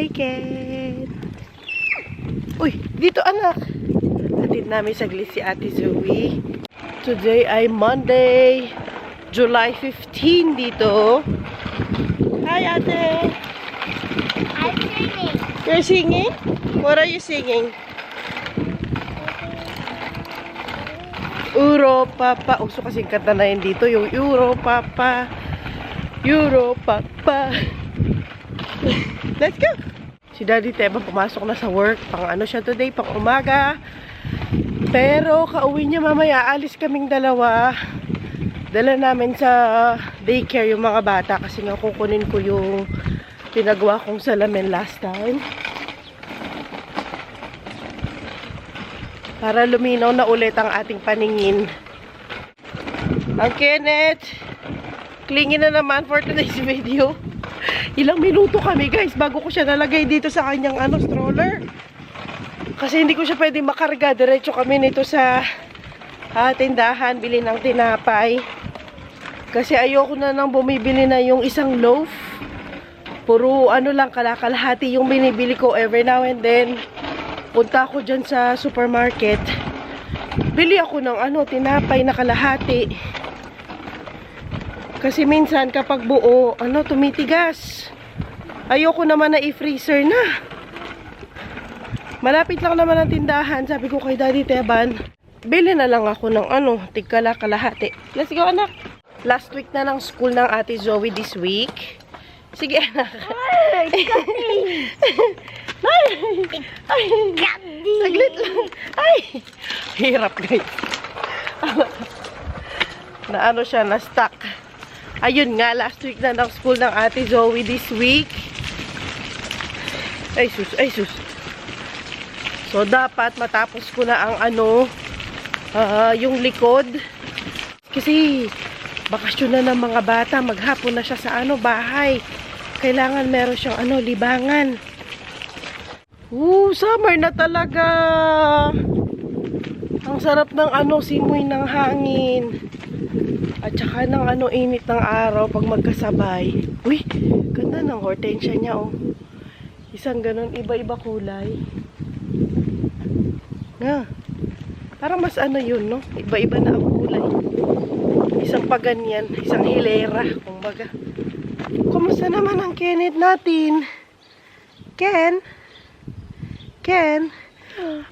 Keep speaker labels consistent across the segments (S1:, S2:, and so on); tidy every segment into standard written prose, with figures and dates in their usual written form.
S1: ticket. Uy, dito anak. Hatid namin saglit si Ate Zoe. Today ay Monday, July 15 dito. Hi Ate.
S2: I'm singing.
S1: You're singing? What are you singing? Euro Papa. Uso kasing kanta na yun dito. Yung Euro Papa. Euro Papa. Let's go! Si Daddy Teba pumasok na sa work. Pang ano siya today? Pang umaga. Pero kauwi niya mamaya. Alis kaming dalawa. Dala namin sa daycare yung mga bata. Kasi nga kukunin ko yung pinagawa kong salamin last time. Para luminaw na ulit ang ating paningin. Ang Kenneth, clingy na naman for today's video. Ilang minuto kami guys bago ko siya nalagay dito sa kanyang stroller. Kasi hindi ko siya pwedeng makarga. Diretso kami nito sa tindahan, bili ng tinapay. Kasi ayoko na nang bumibili na yung isang loaf. Puro lang, kalakalahati yung binibili ko every now and then. Punta ako dyan sa supermarket. Bili ako ng tinapay na kalahati. Kasi minsan kapag buo, tumitigas. Ayoko naman na i-freezer na. Malapit lang naman ang tindahan. Sabi ko kay Daddy Teban, bili na lang ako ng tigkala kalahati. Let's go anak. Last week na ng school ng Ate Zoe this week. Sige anak.
S2: Ay,
S1: Ay, saglit lang. Ay, hirap guys. Na siya, na-stuck. Ayun nga, last week na ng school ng Ate Zoe this week. Ay sus, ay sus. So, dapat matapos ko na ang yung likod. Kasi, bakasyon na ng mga bata. Maghapon na siya sa bahay. Kailangan meron siyang libangan. Summer na talaga. Ang sarap ng simoy ng hangin. At saka ng init ng araw pag magkasabay. Uy, ganda ng hortensia niya Isang ganun, iba-iba kulay. Nga. Parang mas yun, no? Iba-iba na ang kulay. Isang paganyan, isang hilera, kumbaga. Kumusta naman ang Kenneth natin? Ken? Ken?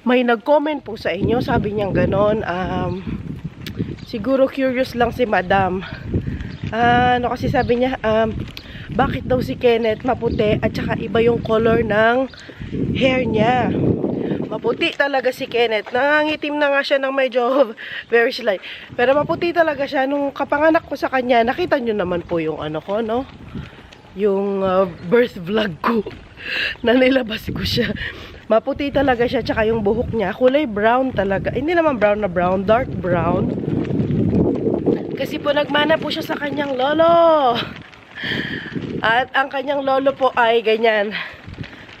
S1: May nag-comment po sa inyo, sabi niyang ganon, siguro curious lang si Madam. Kasi sabi niya, bakit daw si Kenneth maputi at saka iba yung color ng hair niya. Maputi talaga si Kenneth. Nangangitim na nga siya ng medyo very slight. Pero maputi talaga siya. Nung kapanganak ko sa kanya, nakita nyo naman po yung ko, no? Yung birth vlog ko na nilabas ko siya. Maputi talaga siya, tsaka yung buhok niya, kulay brown talaga. Hindi naman brown na brown, dark brown. Kasi po nagmana po siya sa kanyang lolo. At ang kanyang lolo po ay ganyan,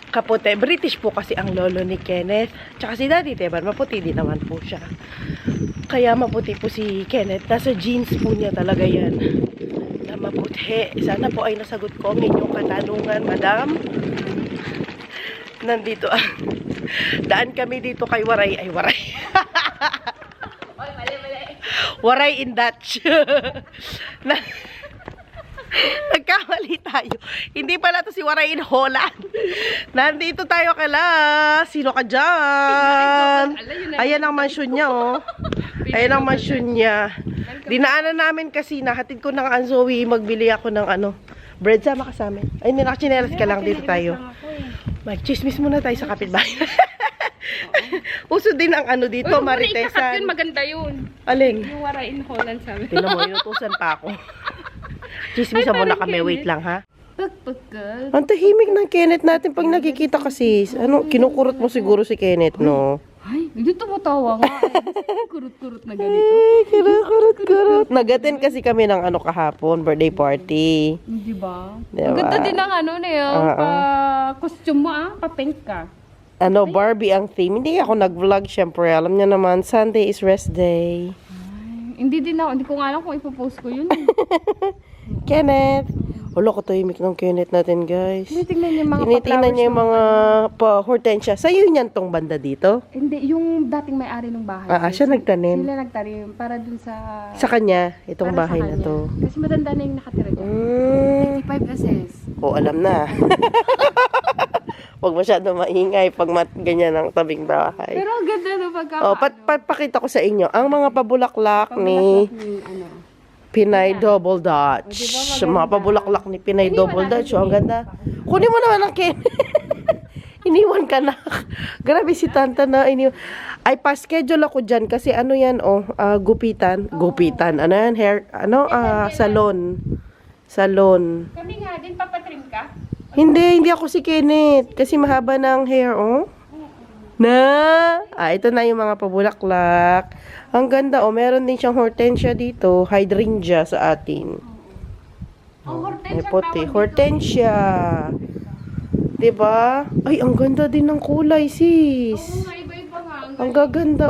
S1: kaputi. British po kasi ang lolo ni Kenneth. Tsaka si Daddy Teban, maputi din naman po siya. Kaya maputi po si Kenneth. Nasa jeans po niya talaga yan. Na maputi. Sana po ay nasagot ko ang inyong katanungan, Madam. Nandito daan kami dito kay Waray. Ay, Waray.
S2: Oy, mali.
S1: Waray in Dutch. Nagkamali tayo. Hindi pala to si Waray in Holland. Nandito tayo kala. Sino ka dyan? Ayan ang mansion niya, Ayan ang mansion niya. Dinaanan namin kasi nahatid ko ng Zoe. Magbili ako ng bread. Sama ka sa amin. Ay, nakachinelas ka lang. Dito tayo. Mag-chismis muna tayo sa kapitbahay. Uso din ang dito, Maritesan.
S2: Yun, maganda yun.
S1: Alin?
S2: Yung Waray in Holland sabi.
S1: Tinan mo, inutusan pa ako. Chismisan muna kami. Wait lang, ha?
S2: Pagpagkal.
S1: Ang tahimik ng Kenneth natin pag nakikita kasi. Kinukurot mo siguro si Kenneth, no?
S2: Ay, hindi tumatawa nga. Kurut-kurut na ganito.
S1: Ay, kurot. Nagatin kasi kami ng kahapon, birthday party.
S2: Di ba?
S1: Diba?
S2: Ang ganda din ng costume mo pa-pink ka.
S1: Barbie ang theme. Hindi ako nag-vlog, syempre. Alam niya naman, Sunday is rest day.
S2: Ay, hindi ko nga alam kung ipopost ko yun.
S1: Kenneth. Wala ko tahimik ng Kenneth natin, guys.
S2: Tinitingnan niya yung mga
S1: Tinitingnan niya yung
S2: pa-flowers
S1: mga hortensia. Sa'yo yan tong banda dito?
S2: Hindi, yung dating may-ari ng bahay.
S1: Siya nagtanim.
S2: Sila nagtanim para dun sa...
S1: Sa kanya, itong
S2: para sa
S1: bahay na
S2: kanya.
S1: to.
S2: Kasi matanda na yung nakatira dyan. 85 assess.
S1: Alam na. Huwag masyado maingay pag ganyan ang tabing bahay.
S2: Pero ang ganda no pagka...
S1: Pakita ko sa inyo. Ang mga pabulaklak ni Pinay Double Dutch.
S2: diba maganda?
S1: Mga pabulaklak ni Pinay Double Dutch. Ang ganda. Kunin mo naman ang iniwan ka na. Grabe si Tanta na iniwan. Ay, pa-schedule ako dyan kasi ano yan, gupitan. Gupitan. Ano yan? Hair, salon. Salon.
S2: Kami nga din, papatrim ka?
S1: Hindi ako si Kenneth. Kasi mahaba ng hair, ito na yung mga pabulaklak. Ang ganda, meron din siyang hortensia dito. Hydrangea sa atin.
S2: Ang
S1: May
S2: hortensia
S1: puti. Hortensia. Diba? Ay, ang ganda din ng kulay, sis.
S2: Oo nga, iba-iba nga.
S1: Ang gaganda,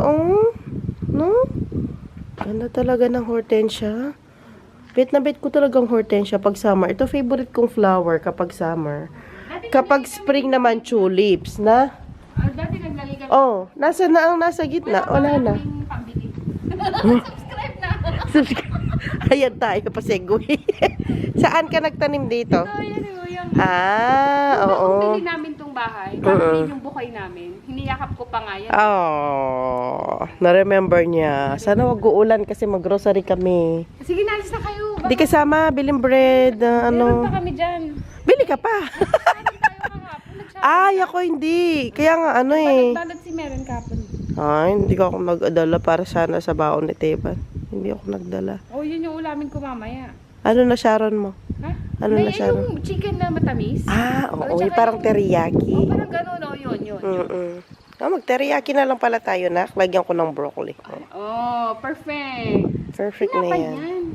S1: no? Ganda talaga ng hortensia. Bet na bet ko talagang hortensia pag summer. Ito favorite kong flower kapag summer. Kapag spring naman, tulips, na?
S2: Dati naglaligan.
S1: Nasa gitna. Wala na.
S2: Subscribe na.
S1: Ayan tayo, pa-segue. Saan ka nagtanim dito?
S2: So, yan yung
S1: Oo.
S2: bili namin tong bahay. Parang yung bukoy namin. Hiniyakap ko pa nga yan.
S1: Na-remember niya. Sana wag uulan kasi mag-grocery kami.
S2: Sige, nalis na kayo.
S1: Di kasama, biling bread,
S2: Meron pa kami dyan.
S1: Bili ka pa.
S2: Meron tayo kahapon.
S1: Ako hindi. Kaya nga,
S2: Balot si Meron kahapon.
S1: Hindi ko ako nag-adala para sana sa baon ni Teban. Hindi ako nagdala.
S2: Yun yung ulamin ko mamaya.
S1: Ano na Sharon mo?
S2: Ha?
S1: Ano na siya?
S2: Yung chicken na matamis.
S1: Oo,
S2: tsaka
S1: parang teriyaki.
S2: Parang gano'n, yun.
S1: Mag-teriyaki na lang pala tayo, nak. Lagyan ko ng broccoli.
S2: Perfect.
S1: Perfect na
S2: Tinapay
S1: yan.
S2: yan.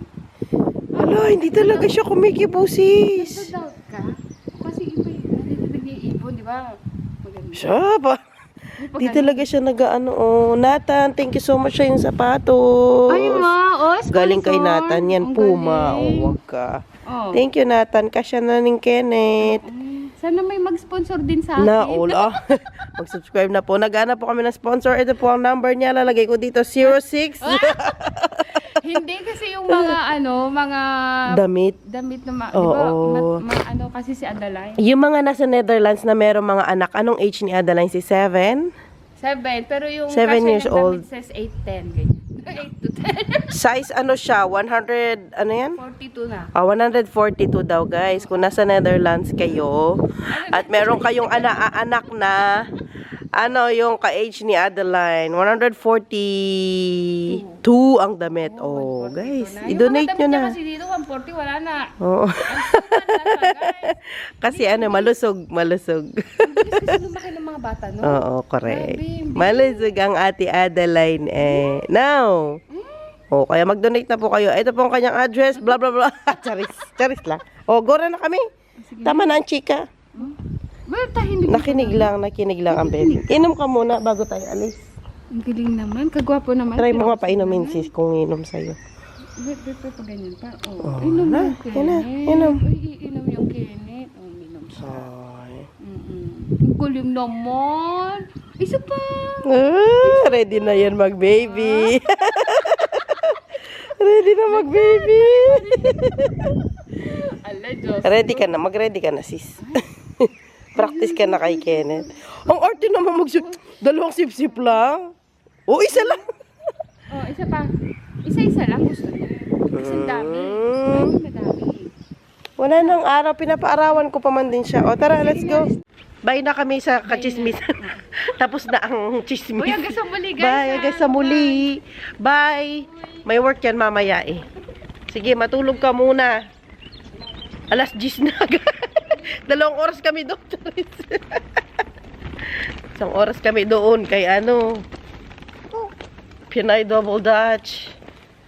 S1: Hindi talaga siya kumikibusis.
S2: Nasa-doubt ka? Kasi iba yung nag-iipon, di ba? Maganda.
S1: Siya ba? Di talaga siya Nathan, thank you so much sa yung sapatos.
S2: Ay, sponsor.
S1: Galing kay Nathan yan,
S2: Ang
S1: Puma.
S2: galing.
S1: Wag ka.
S2: Oh.
S1: Thank you, Nathan. Kasya na ng Kenneth.
S2: Sana may mag-sponsor din sa akin.
S1: Mag-subscribe na po. Nag-ana po kami ng sponsor. Ito po ang number niya. Lalagay ko dito, 06.
S2: Hindi kasi yung mga mga
S1: Damit.
S2: damit na
S1: Oo.
S2: kasi si Adeline.
S1: Yung mga nasa Netherlands na merong mga anak, anong age ni Adeline? Si 7?
S2: 7, pero yung
S1: 7 years old.
S2: damit says 8-10, ganyan. 8 to 10.
S1: Size siya? 100, ano yan?
S2: 42 na.
S1: 142 daw, guys. Kung nasa Netherlands kayo, at meron kayong anak na, yung ka-age ni Adeline, 142 ang damit. Guys, i-donate nyo na.
S2: Kasi dito, 140, wala na.
S1: Oo. Kasi malusog.
S2: Kasi lumaki ng mga bata, no?
S1: Oo, correct.
S2: Grabe,
S1: Malusog ang ate Adeline now. Kaya mag-donate na po kayo. Ito po ang kanyang address, blah blah blah. Charis lang. Gora na kami. Tama na ang chika. Nakinig lang ang baby. Inom ka muna bago tayo alis.
S2: Ang galing naman, kagwapo naman.
S1: Try mo nga painumin sis kung inom sa'yo.
S2: Wait, pa ganyan pa.
S1: Inom
S2: Inom
S1: na.
S2: yung Kenneth.
S1: Inom.
S2: Inom yung Kenneth. Inom siya.
S1: Ay.
S2: Ang galing naman. Isa pa.
S1: Ready na yan mag-baby. Ready na mag-baby.
S2: Ala, Diyos.
S1: Ready ka na. Mag-ready ka na sis. Practice ka na kay Kenneth. Ang arte naman dalawang sip-sip lang. Isa lang.
S2: Isa pa. Isa-isa lang gusto niya. Kasi ang dami. Ay, madami.
S1: Wala nang araw. Pinapaarawan ko pa man din siya. Tara, let's go. Bye na kami sa kachismis. Tapos na ang chismis.
S2: Uy, hanggang sa muli, guys.
S1: Bye, hanggang sa muli. Bye. May work yan mamaya eh. Sige, matulog ka muna. Alas 10 na. 2 oras kami doon. 1 oras kami doon kay Pinay Double Dutch.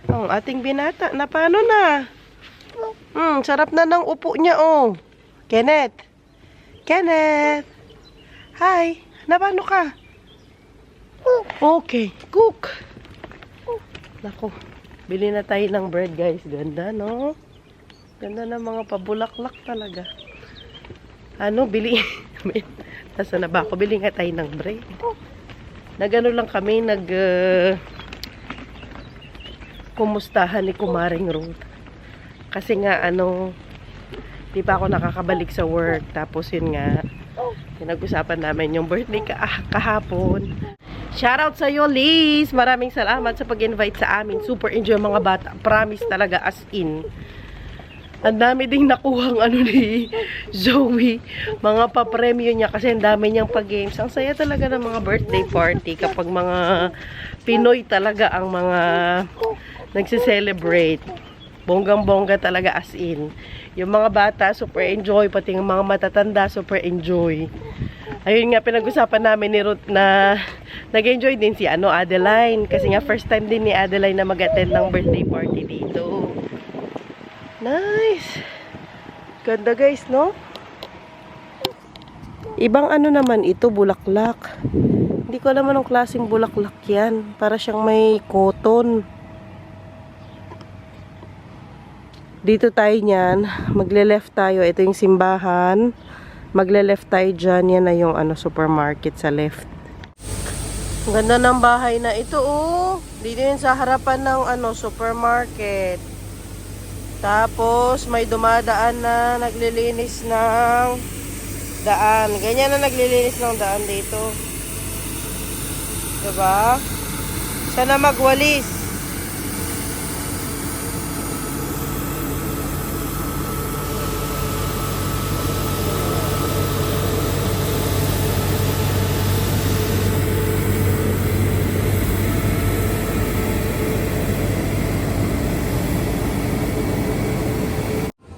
S1: Ang ating binata. Na paano na? Sarap na ng upo niya Kenneth. Hi. Na paano ka? Okay. Cook. Nako. Bili na tayo ng bread guys. Ganda no? Ganda ng mga pabulaklak talaga. Ano, bili. Nasa na ba ako? Bili nga tayo ng bread. Nagano lang kami, kumustahan ni Kumaring Ruth. Kasi nga, di pa ako nakakabalik sa work. Tapos yun nga, pinag-usapan namin yung birthday kahapon. Shoutout sa iyo, Liz! Maraming salamat sa pag-invite sa amin. Super enjoy mga bata. Promise talaga, as in. Ang dami ding nakuhang ni Zoe. Mga papremyo niya kasi ang dami niyang pag-games. Ang saya talaga ng mga birthday party kapag mga Pinoy talaga ang mga nagse-celebrate. Bonggang-bongga talaga as in. Yung mga bata, super enjoy. Pati yung mga matatanda, super enjoy. Ayun nga, pinag-usapan namin ni Ruth na nag-enjoy din si Adeline. Kasi nga, first time din ni Adeline na mag-attend ng birthday party dito. Nice! Ganda guys, no? Ibang naman ito, bulaklak. Hindi ko alam anong klaseng bulaklak yan. Para siyang may cotton. Dito tayo niyan. Magle-left tayo. Ito yung simbahan. Magle-left tayo dyan. Yan na yung supermarket sa left. Ang ganda ng bahay na ito, oh. Dito yun sa harapan ng supermarket. Tapos, may dumadaan na naglilinis ng daan. Ganyan na naglilinis ng daan dito. Diba? Sana magwalis.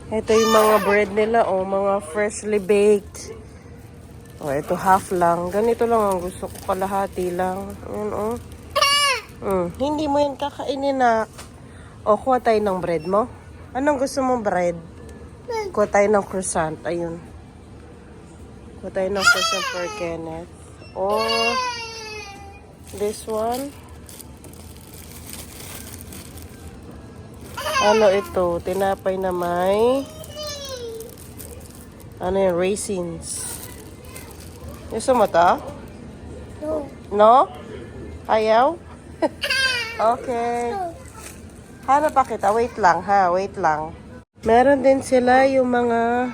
S1: Ito yung mga bread nila, mga freshly baked. Ito half lang. Ganito lang ang gusto ko, kalahati lang. Ayan, Hindi mo yan kakainin na. Kuha tayo ng bread mo. Anong gusto mong bread? Kuha tayo ng croissant. Ayun. Kuha tayo ng croissant for Kenneth. This one. Ito? Tinapay na may yung raisins. Gusto mo to? No. No? Ayaw? Okay. Hanap pa kita. Wait lang, ha? Wait lang. Meron din sila yung mga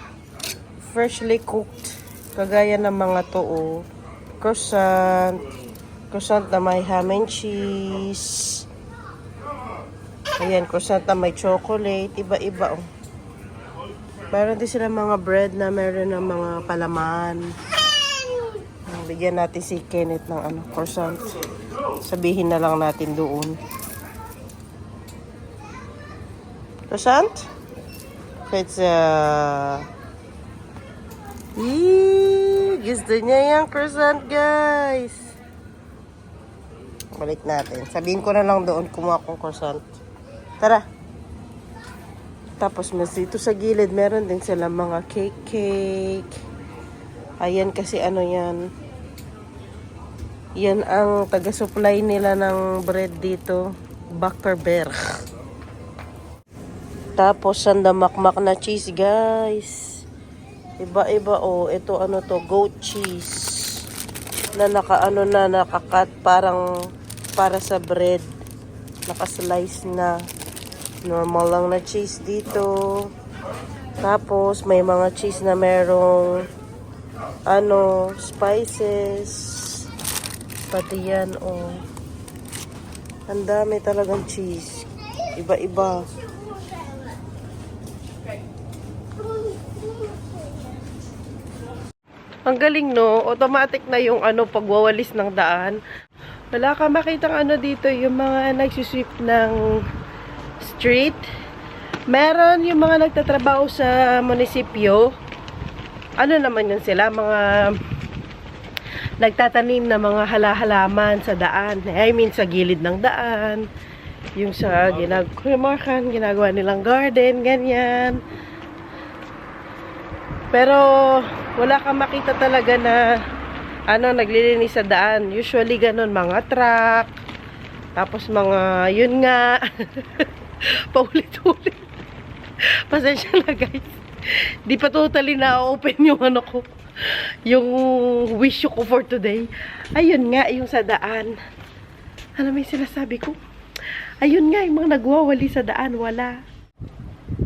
S1: freshly cooked. Kagaya ng mga to, croissant. Croissant na may ham and cheese. Ayan, croissant na may chocolate. Iba-iba, Meron din sila mga bread na meron ng mga palaman. Bigyan natin si Kenneth ng croissant. Sabihin na lang natin doon. Croissant? Pizza. Gusto niya yung croissant, guys. Balik natin. Sabihin ko na lang doon kumuha akong croissant. Tara. Tapos dito sa gilid, meron din sila mga cake. Ayan kasi yan. Yan ang taga-supply nila ng bread dito. Bakkerberg. Tapos sandamakmak na cheese, guys. Iba-iba, Ito to, goat cheese. Na nakakat parang para sa bread. Naka-slice na. Normal lang na cheese dito. Tapos, may mga cheese na merong spices. Pati yan, Ang dami talagang cheese. Iba-iba. Ang galing, no? Automatic na yung pagwawalis ng daan. Wala ka makitang dito, yung mga nagsusweep ng street. Meron yung mga nagtatrabaho sa munisipyo. Naman yun sila? Mga nagtatanim na mga halaman sa daan. Sa gilid ng daan. Yung sa ginagawa nilang garden, ganyan. Pero wala kang makita talaga na naglilinis sa daan. Usually ganun, mga truck. Tapos mga, yun nga, paulit-ulit. Pasensya na guys. Di pa totally na-open yung ano ko. Yung wish ko for today. Ayun nga, yung sa daan. Ano may sinasabi ko? Ayun nga, yung mga nagwawali sa daan, wala.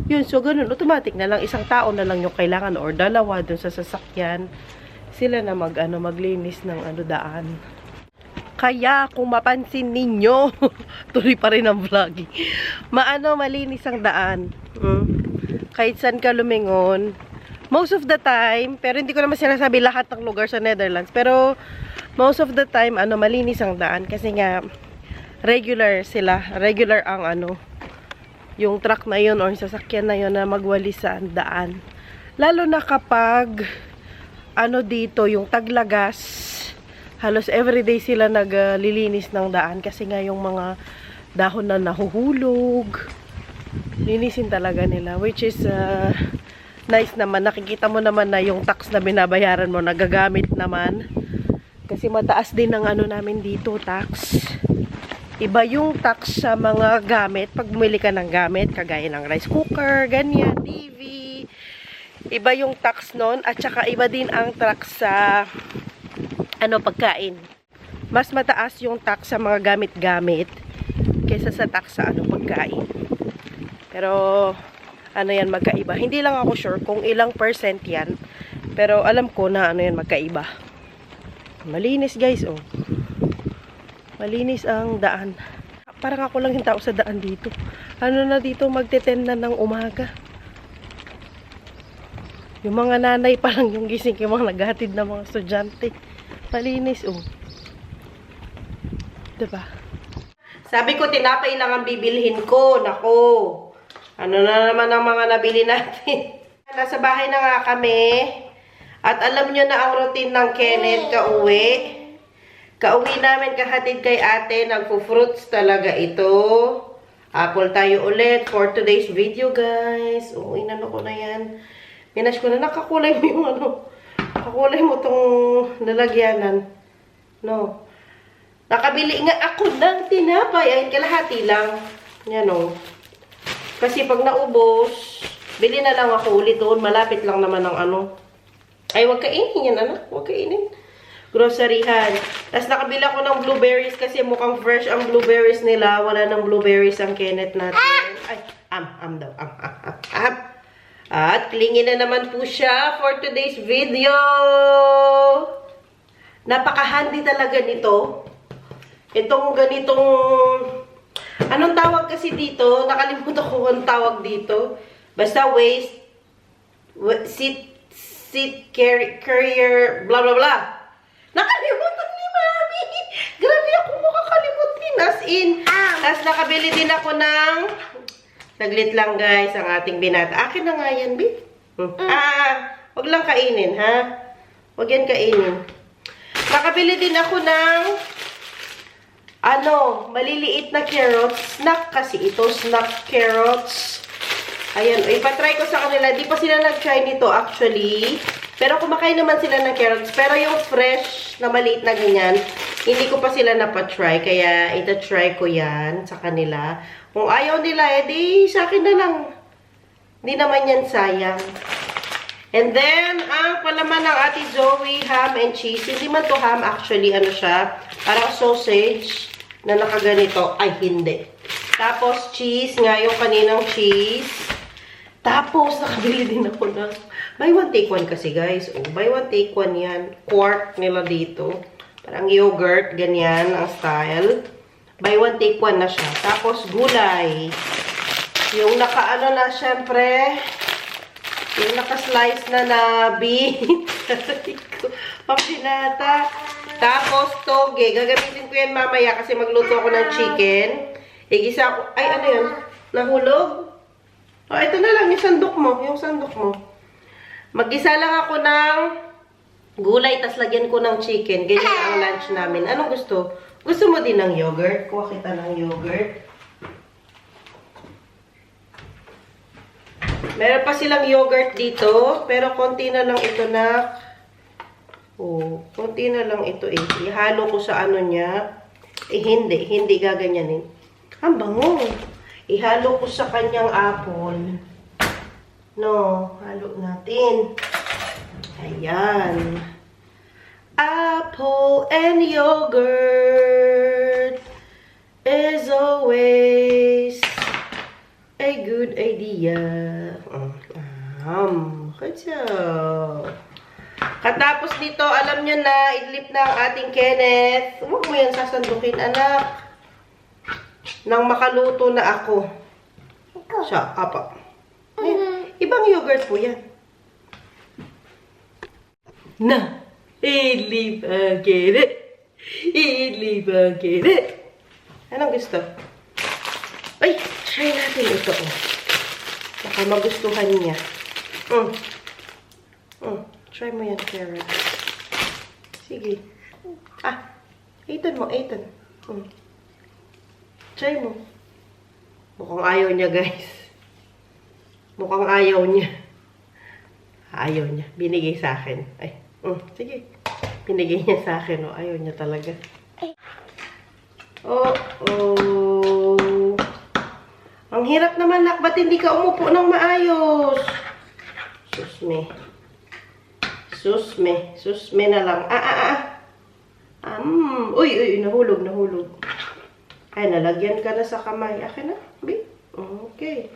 S1: Yun, so ganun, automatic na lang. Isang tao na lang yung kailangan or dalawa dun sa sasakyan. Sila na maglinis ng daan. Kaya, kung mapansin ninyo, tuloy pa rin ang vlogging. Malinis ang daan. Kahit saan ka lumingon. Most of the time, pero hindi ko naman sinasabi lahat ng lugar sa Netherlands. Pero, most of the time, malinis ang daan. Kasi nga, regular sila. Regular ang yung truck na yun or sasakyan na yun na magwalis sa daan. Lalo na kapag, dito, yung taglagas, halos everyday sila naglilinis ng daan. Kasi nga yung mga dahon na nahuhulog, linisin talaga nila. Which is, nice naman. Nakikita mo naman na yung tax na binabayaran mo, nagagamit naman. Kasi mataas din ang namin dito, tax. Iba yung tax sa mga gamit. Pag bumili ka ng gamit, kagaya ng rice cooker, ganyan, TV. Iba yung tax nun. At saka iba din ang tax sa pagkain. Mas mataas yung tax sa mga gamit-gamit kaysa sa tax sa pagkain. Pero, yan, magkaiba. Hindi lang ako sure kung ilang percent yan. Pero alam ko na yan, magkaiba. Malinis guys, oh. Malinis ang daan. Parang ako lang yung tao sa daan dito. Na dito, magte-10 na ng umaga. Yung mga nanay pa lang yung gising, yung mga naghatid na mga estudyante. Malinis, oh. Diba? Sabi ko, tinapay lang ang bibilhin ko. Nako. Ano na naman ang mga nabili natin? Nasa bahay na nga kami. At alam nyo na ang routine ng Kenneth kauwi. Kauwi namin kahatid kay ate. Nagpo-fruits talaga ito. Apple tayo ulit for today's video, guys. Oo, inano ko na yan. Minash ko na. Nakakulay mo yung nakakulay mo tong lalagyanan. No. Nakabili nga ako ng tinapay. Ayun, kalahati lang. Yan o. Kasi pag naubos, bili na lang ako ulit doon. Malapit lang naman ang Ay, wag kainin yan, Wag kainin. Groceryhan. Tapos nakabili ako ng blueberries kasi mukhang fresh ang blueberries nila. Wala ng blueberries ang Kenneth natin. Ay, daw. At klingin na naman po siya for today's video. Napaka-handy talaga nito. Itong ganitong... Anong tawag kasi dito? Nakalimutan ko kung tawag dito. Basta seat carrier, blah blah blah. Nakalimutan ni Mami. Grabe ako makakalimutin. As in. Tapos nakabili din ako ng... Saglit lang guys, ang ating binata. Akin na nga yan, Bi. Wag lang kainin, ha? Wag yan kainin. Nakabili din ako ng... maliliit na carrots. Snack kasi ito. Snack carrots. Ayan. Ipatry ko sa kanila. Di pa sila nag-try nito actually. Pero kumakain naman sila ng carrots. Pero yung fresh na maliit na ganyan, hindi ko pa sila napatry. Kaya ita-try ko yan sa kanila. Kung ayaw nila, di sa akin na lang. Hindi naman yan sayang. And then, ang palaman ng Ate Zoe, ham and cheese. Hindi man to ham actually. Siya? Parang sausage na nakaganito. Ay, hindi. Tapos, cheese nga, yung kaninang cheese. Tapos, nakabili din ako ng buy one, take one kasi, guys. Oh, buy one, take one yan. Quart nila dito. Parang yogurt, ganyan ang style. Buy one, take one na siya. Tapos, gulay. Yung nakaano na, syempre, yung naka-slice na beef. Pampinata. Tapos, toge. Gagamitin ko yan mamaya kasi magluto ako ng chicken. Igisa ko. Ay, ano yun? Nahulog? Oh, ito na lang. Yung sandok mo. Yung sandok mo. Mag-isa lang ako ng gulay, tas lagyan ko ng chicken. Ganyan ang lunch namin. Anong gusto? Gusto mo din ng yogurt? Kuha kita ng yogurt. Meron pa silang yogurt dito. Pero konti na lang ito na. Oh, konti na lang ito eh. Ihalo ko sa ano niya. Eh, hindi. Hindi gaganyanin. Ang bango. Ihalo ko sa kanyang apple. No, halo natin. Ayan. Apple and yogurt is always a good idea. Good job. Katapos nito, alam nyo na, idlip na ang ating Kenneth. Huwag mo yan sasandukin, anak. Nang makaluto na ako. Siya, apa. Ibang yogurt po yan. Na, idlip ang Kenneth. Idlip ang Kenneth. Anong gusto? Ay, try natin ito. Baka magustuhan niya. Try mo yan, carrot. Sige. Eaton mo, Eaton. Try mo. Mukhang ayaw niya, guys. Mukhang ayaw niya. Ayaw niya. Binigay sa akin. Ay, sige. Binigay niya sa akin, oh. Ayaw niya talaga. Ang hirap naman, nak. Ba't hindi ka umupo ng maayos? Susme. Susme na lang. Uy, nahulog. Ay, nalagyan ka na sa kamay. Akin na, B. Okay.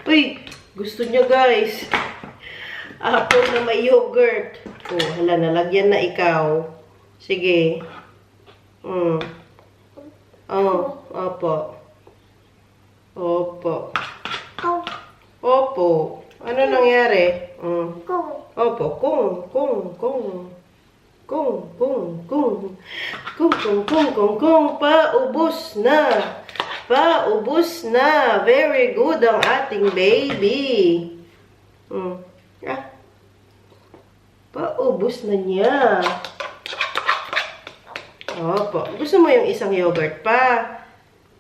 S1: Uy, gusto niya, guys. Apple na may yogurt. Hala, nalagyan na ikaw. Sige. Opo. Ano nangyari? Opo, kung. Paubos na. Very good ang ating baby. Paubos na niya. Opo. Gusto mo yung isang yogurt pa?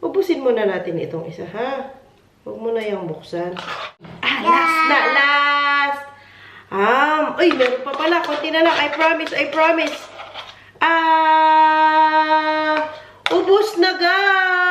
S1: Ubusin muna natin itong isa, ha? Huwag mo na yung buksan. Last! Uy, meron pa pala. Konti na lang. I promise. Ubus na, guys!